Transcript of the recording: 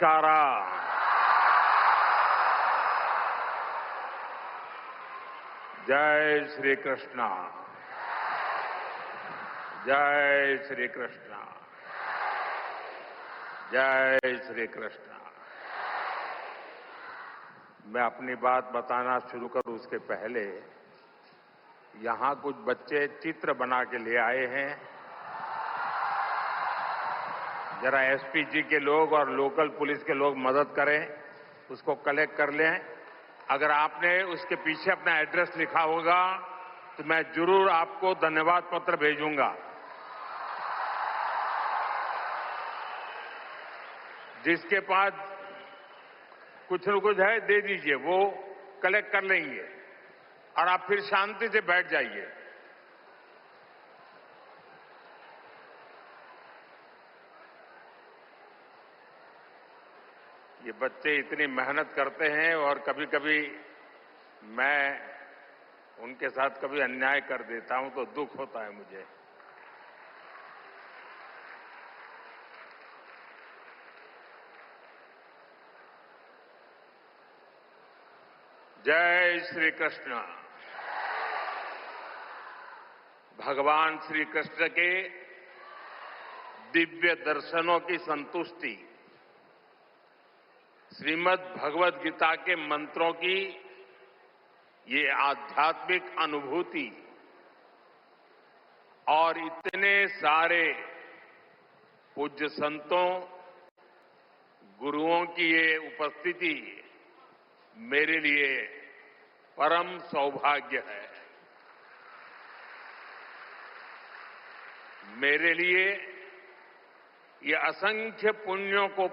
ನಮಸ್ಕಾರ. जय श्री कृष्ण. जय श्री कृष्ण. जय श्री कृष्ण. मैं अपनी बात बताना शुरू करूं उसके पहले यहां कुछ बच्चे चित्र बना के ले आए हैं. जरा एसपी जी के लोग और लोकल पुलिस के लोग मदद करें, उसको कलेक्ट कर लें. अगर आपने उसके पीछे अपना एड्रेस लिखा होगा तो मैं जरूर आपको धन्यवाद पत्र भेजूंगा. जिसके पास कुछ न कुछ है दे दीजिए, वो कलेक्ट कर लेंगे और आप फिर शांति से बैठ जाइए. ये बच्चे इतनी मेहनत करते हैं और कभी कभी मैं उनके साथ कभी अन्याय कर देता हूं तो दुख होता है मुझे. जय श्री कृष्ण. भगवान श्री कृष्ण के दिव्य दर्शनों की संतुष्टि, श्रीमद् भगवद गीता के मंत्रों की ये आध्यात्मिक अनुभूति और इतने सारे पूज्य संतों, गुरुओं की ये उपस्थिति मेरे लिए परम सौभाग्य है. मेरे लिए ये असंख्य पुण्यों को